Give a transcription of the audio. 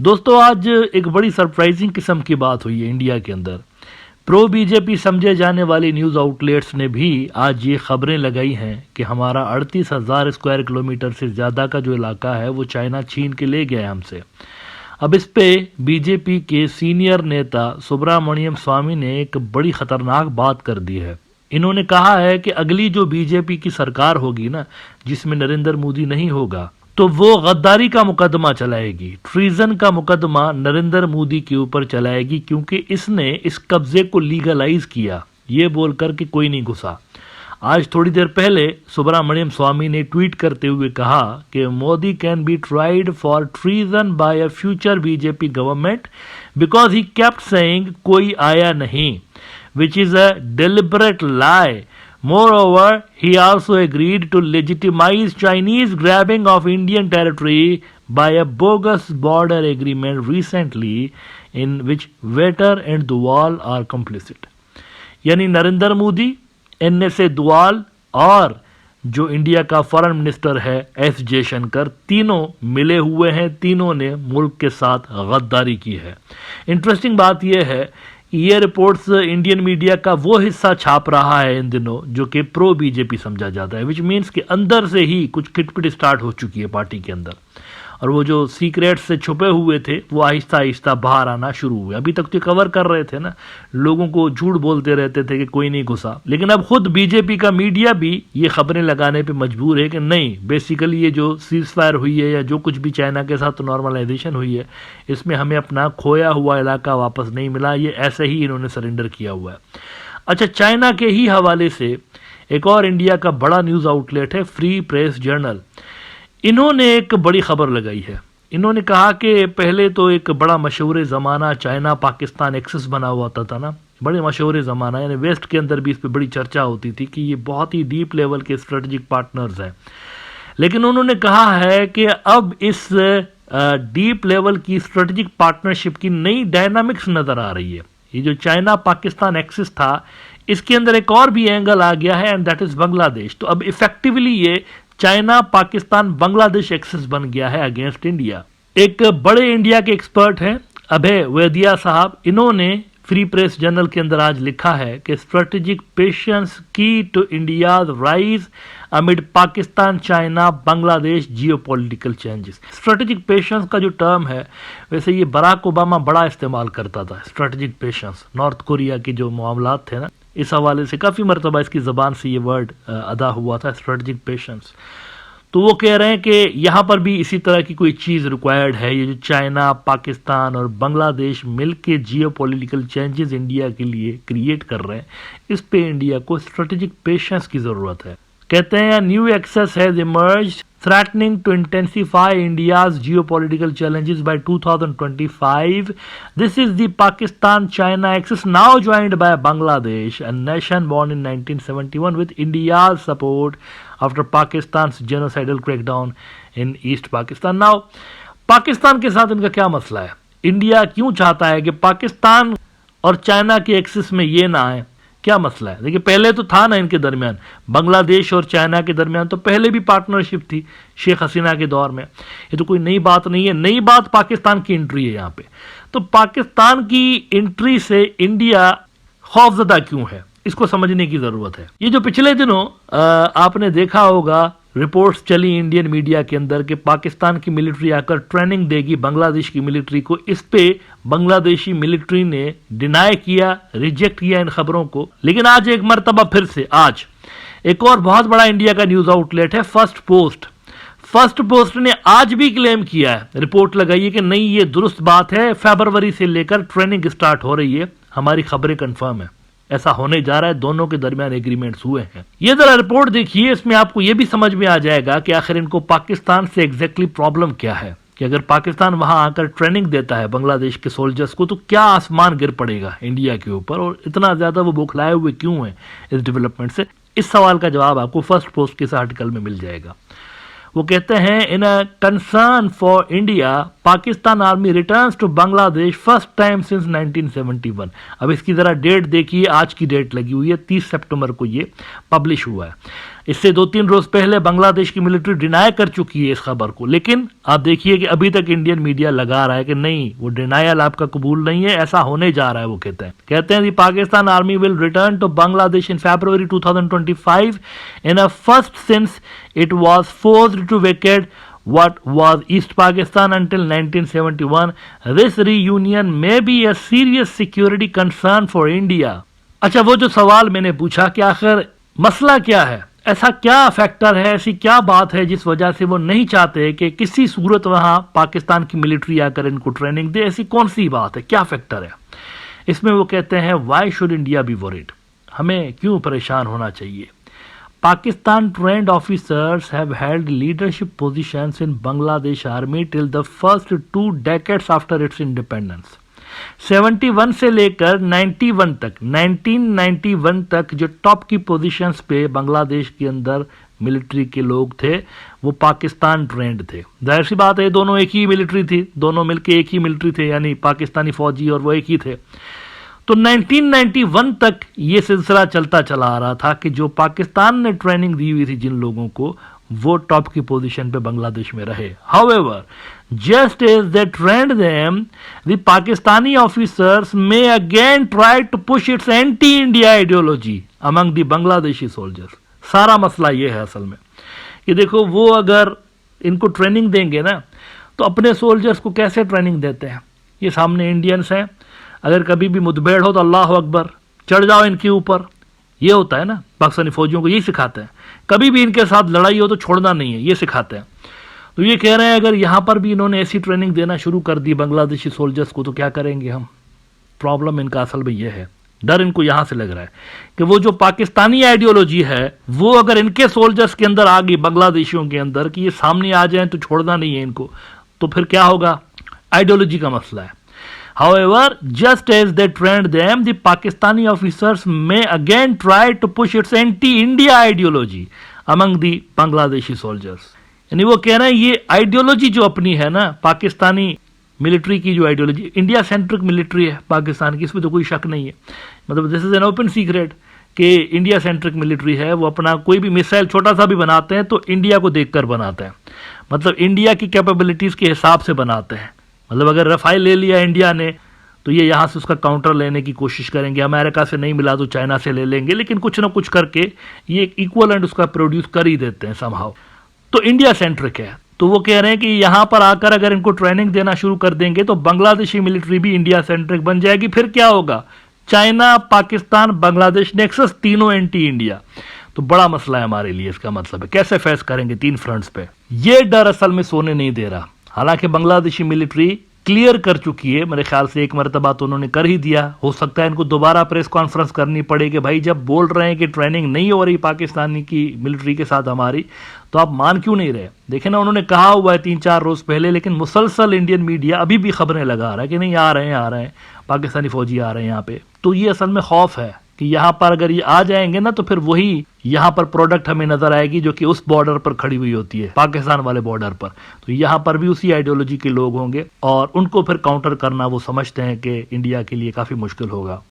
दोस्तों आज एक बड़ी सरप्राइजिंग किस्म की बात हुई है इंडिया के अंदर। प्रो बीजेपी समझे जाने वाली न्यूज़ आउटलेट्स ने भी आज ये खबरें लगाई हैं कि हमारा 38,000 स्क्वायर किलोमीटर से ज़्यादा का जो इलाका है वो चाइना छीन के ले गया है हमसे। अब इस पे बीजेपी के सीनियर नेता सुब्रमण्यम स्वामी ने एक बड़ी खतरनाक बात कर दी है। इन्होंने कहा है कि अगली जो बीजेपी की सरकार होगी ना, जिसमें नरेंद्र मोदी नहीं होगा, तो वो गद्दारी का मुकदमा चलाएगी, ट्रीजन का मुकदमा नरेंद्र मोदी के ऊपर चलाएगी, क्योंकि इसने इस कब्जे को लीगलाइज किया, ये बोलकर कि कोई नहीं घुसा। आज थोड़ी देर पहले सुब्रमण्यम स्वामी ने ट्वीट करते हुए कहा कि Modi can be tried for treason by a future BJP government because he kept saying कोई आया नहीं, which is a deliberate lie. Moreover, he also agreed to legitimize Chinese grabbing of Indian territory by a bogus border agreement recently in which Vetter and Duval are complicit. यानी Narendra Modi, NSA दुआल और जो India का foreign minister है S Jaishankar, तीनों मिले हुए हैं, तीनों ने मुल्क के साथ गद्दारी की है। इंटरेस्टिंग बात यह है कि ये रिपोर्ट्स इंडियन मीडिया का वो हिस्सा छाप रहा है इन दिनों जो कि प्रो बीजेपी समझा जाता है, विच मीन्स कि अंदर से ही कुछ खिटपिट स्टार्ट हो चुकी है पार्टी के अंदर, और वो जो सीक्रेट से छुपे हुए थे वो आहिस्ता आहिस्ता बाहर आना शुरू हुए। अभी तक तो कवर कर रहे थे ना, लोगों को झूठ बोलते रहते थे कि कोई नहीं घुसा, लेकिन अब खुद बीजेपी का मीडिया भी ये खबरें लगाने पे मजबूर है कि नहीं, बेसिकली ये जो सीज फायर हुई है या जो कुछ भी चाइना के साथ नॉर्मलाइजेशन हुई है, इसमें हमें अपना खोया हुआ इलाका वापस नहीं मिला, ये ऐसे ही इन्होंने सरेंडर किया हुआ है। अच्छा, चाइना के ही हवाले से एक और इंडिया का बड़ा न्यूज़ आउटलेट है फ्री प्रेस जर्नल। इन्होंने एक बड़ी खबर लगाई है। इन्होंने कहा कि पहले तो एक बड़ा मशहूर ज़माना चाइना पाकिस्तान एक्सिस बना हुआ था ना, बड़े मशहूर ज़माना, यानी वेस्ट के अंदर भी इस पर बड़ी चर्चा होती थी कि ये बहुत ही डीप लेवल के स्ट्रेटजिक पार्टनर्स हैं। लेकिन उन्होंने कहा है कि अब इस डीप लेवल की स्ट्रेटजिक पार्टनरशिप की नई डायनामिक्स नज़र आ रही है। ये जो चाइना पाकिस्तान एक्सिस था, इसके अंदर एक और भी एंगल आ गया है, एंड दैट इज़ बांग्लादेश। तो अब इफेक्टिवली ये चाइना पाकिस्तान बांग्लादेश एक्सिस बन गया है अगेंस्ट इंडिया। एक बड़े इंडिया के एक्सपर्ट हैं अभय वैदिया साहब, इन्होंने फ्री प्रेस जर्नल के अंदर आज लिखा है कि strategic patience key to India's rise amid Pakistan China Bangladesh geopolitical changes. Strategic patience का जो टर्म है, वैसे ये बराक ओबामा बड़ा इस्तेमाल करता था, स्ट्रेटेजिक पेशेंस। नॉर्थ कोरिया के जो मामलात थे ना, इस हवाले से काफ़ी मरतबा इसकी ज़बान से ये वर्ड अदा हुआ था, स्ट्रेटजिक पेशेंस। तो वो कह रहे हैं कि यहाँ पर भी इसी तरह की कोई चीज़ रिक्वायर्ड है। ये जो चाइना पाकिस्तान और बांग्लादेश मिल के जियो पॉलिटिकल चेंजेस इंडिया के लिए क्रिएट कर रहे हैं, इस पे इंडिया को स्ट्रेटजिक पेशेंस की ज़रूरत है। कहते हैं new axis has emerged threatening to intensify India's geopolitical challenges by 2025. This is the Pakistan-China axis now joined by Bangladesh, a nation born in 1971 with India's support after Pakistan's genocidal crackdown in East Pakistan. Now, Pakistan के साथ इनका क्या मसला है? India क्यों चाहता है कि पाकिस्तान और चाइना के एक्सिस में ये ना आए? क्या मसला है? देखिए, पहले तो था ना इनके दरमियान, बांग्लादेश और चाइना के दरमियान तो पहले भी पार्टनरशिप थी शेख हसीना के दौर में। ये तो कोई नई बात नहीं है। नई बात पाकिस्तान की एंट्री है यहाँ पे। तो पाकिस्तान की एंट्री से इंडिया खौफजदा क्यों है, इसको समझने की जरूरत है। ये जो पिछले दिनों आपने देखा होगा, रिपोर्ट्स चली इंडियन मीडिया के अंदर कि पाकिस्तान की मिलिट्री आकर ट्रेनिंग देगी बांग्लादेश की मिलिट्री को, इस पे बांग्लादेशी मिलिट्री ने डिनाई किया, रिजेक्ट किया इन खबरों को। लेकिन आज एक मरतबा फिर से आज एक और बहुत बड़ा इंडिया का न्यूज आउटलेट है फर्स्ट पोस्ट। फर्स्ट पोस्ट ने आज भी क्लेम किया है, रिपोर्ट लगाई है कि नहीं, ये दुरुस्त बात है, फरवरी से लेकर ट्रेनिंग स्टार्ट हो रही है, हमारी खबरें कंफर्म है, ऐसा होने जा रहा है, दोनों के दरमियान एग्रीमेंट्स हुए हैं। ये जरा रिपोर्ट देखिए, इसमें आपको ये भी समझ में आ जाएगा कि आखिर इनको पाकिस्तान से एग्जैक्टली प्रॉब्लम क्या है, कि अगर पाकिस्तान वहां आकर ट्रेनिंग देता है बांग्लादेश के सोल्जर्स को, तो क्या आसमान गिर पड़ेगा इंडिया के ऊपर, और इतना ज्यादा वो बौखलाए हुए क्यों है इस डेवलपमेंट से। इस सवाल का जवाब आपको फर्स्ट पोस्ट के इस आर्टिकल में मिल जाएगा। वो कहते हैं, in a concern for India Pakistan army returns to Bangladesh first time since 1971। अब इसकी जरा डेट देखिए, आज की डेट लगी हुई है, 30 सितंबर को ये पब्लिश हुआ है। इससे 2-3 रोज पहले बांग्लादेश की मिलिट्री डिनाई कर चुकी है इस खबर को, लेकिन आप देखिए कि अभी तक इंडियन मीडिया लगा रहा है कि नहीं, वो डिनायल आपका कबूल नहीं है, ऐसा होने जा रहा है। वो कहते हैं Pakistan army will return to Bangladesh in February 2025 in a first since it was forced to vacate what was East Pakistan until 1971. This reunion may be a serious security concern for India. अच्छा, वो जो सवाल मैंने पूछा कि आखिर मसला क्या है, ऐसा क्या फैक्टर है, ऐसी क्या बात है जिस वजह से वो नहीं चाहते कि किसी सूरत वहां पाकिस्तान की मिलिट्री आकर इनको ट्रेनिंग दे, ऐसी कौन सी बात है, क्या फैक्टर है? इसमें वो कहते हैं why should India be worried, हमें क्यों परेशान होना चाहिए। Pakistan trained officers have held leadership positions in Bangladesh Army till the first 2 decades after its independence. 71 से लेकर 1991 तक जो टॉप की पोजीशंस पे बांग्लादेश के अंदर मिलिट्री के लोग थे वो पाकिस्तान ट्रेंड थे। जाहिर सी बात है, दोनों एक ही मिलिट्री थी, दोनों मिलके एक ही मिलिट्री थे, यानी पाकिस्तानी फौजी और वो एक ही थे। तो 1991 तक ये सिलसिला चलता चला आ रहा था कि जो पाकिस्तान ने ट्रेनिंग दी हुई थी जिन लोगों को, वो टॉप की पोजीशन पे बांग्लादेश में रहे। However, just as they trained them, the Pakistani officers may again try to push its anti-India ideology among the Bangladeshi soldiers. सारा मसला ये है असल में कि देखो, वो अगर इनको ट्रेनिंग देंगे ना तो अपने सोल्जर्स को कैसे ट्रेनिंग देते हैं, ये सामने इंडियंस हैं, अगर कभी भी मुठभेड़ हो तो अल्लाह अकबर, चढ़ जाओ इनके ऊपर, ये होता है ना, पाकिस्तानी फौजियों को यही सिखाते हैं। कभी भी इनके साथ लड़ाई हो तो छोड़ना नहीं है, ये सिखाते हैं। तो ये कह रहे हैं अगर यहां पर भी इन्होंने ऐसी ट्रेनिंग देना शुरू कर दी बांग्लादेशी सोल्जर्स को तो क्या करेंगे हम। प्रॉब्लम इनका असल में यह है, डर इनको यहां से लग रहा है कि वो जो पाकिस्तानी आइडियोलॉजी है वो अगर इनके सोल्जर्स के अंदर आ गई, बांग्लादेशियों के अंदर, कि ये सामने आ जाए तो छोड़ना नहीं है इनको, तो फिर क्या होगा, आइडियोलॉजी का मसला है। However, just as they trained them, the Pakistani officers may again try to push its anti-India ideology among the Bangladeshi soldiers. यानी वो कह रहे हैं ये आइडियोलॉजी जो अपनी है ना, पाकिस्तानी मिलिट्री की जो आइडियोलॉजी, इंडिया सेंट्रिक मिलिट्री है पाकिस्तान की, इसमें तो कोई शक नहीं है। मतलब this is an open secret कि इंडिया सेंट्रिक मिलिट्री है। वो अपना कोई भी मिसाइल छोटा सा भी बनाते हैं तो इंडिया को देखकर बनाते हैं, मतलब इंडिया की कैपेबिलिटीज के हिसाब से बनाते हैं। मतलब अगर रफाइल ले लिया इंडिया ने तो ये यहाँ से उसका काउंटर लेने की कोशिश करेंगे, अमेरिका से नहीं मिला तो चाइना से ले लेंगे, लेकिन कुछ ना कुछ करके ये एक इक्वलेंट उसका प्रोड्यूस कर ही देते हैं समहाउ। तो इंडिया सेंट्रिक है। तो वो कह रहे हैं कि यहाँ पर आकर अगर इनको ट्रेनिंग देना शुरू कर देंगे तो बांग्लादेशी मिलिट्री भी इंडिया सेंट्रिक बन जाएगी। फिर क्या होगा, चाइना, पाकिस्तान, बांग्लादेश नेक्सस, तीनों एंटी इंडिया। तो बड़ा मसला है हमारे लिए। इसका मतलब है कैसे फेस करेंगे 3 फ्रंट्स पे। ये डर असल में सोने नहीं दे रहा। हालांकि बांग्लादेशी मिलिट्री क्लियर कर चुकी है, मेरे ख्याल से एक मरतबा तो उन्होंने कर ही दिया। हो सकता है इनको दोबारा प्रेस कॉन्फ्रेंस करनी पड़े कि भाई जब बोल रहे हैं कि ट्रेनिंग नहीं हो रही पाकिस्तानी की मिलिट्री के साथ हमारी, तो आप मान क्यों नहीं रहे। देखे ना, उन्होंने कहा हुआ है 3-4 रोज पहले, लेकिन मुसलसल इंडियन मीडिया अभी भी खबरें लगा रहा है कि नहीं आ रहे हैं पाकिस्तानी फौजी आ रहे हैं यहाँ पे। तो ये असल में खौफ है कि यहाँ पर अगर ये आ जाएंगे ना तो फिर वही यहाँ पर प्रोडक्ट हमें नजर आएगी जो कि उस बॉर्डर पर खड़ी हुई होती है, पाकिस्तान वाले बॉर्डर पर। तो यहाँ पर भी उसी आइडियोलॉजी के लोग होंगे और उनको फिर काउंटर करना वो समझते हैं कि इंडिया के लिए काफी मुश्किल होगा।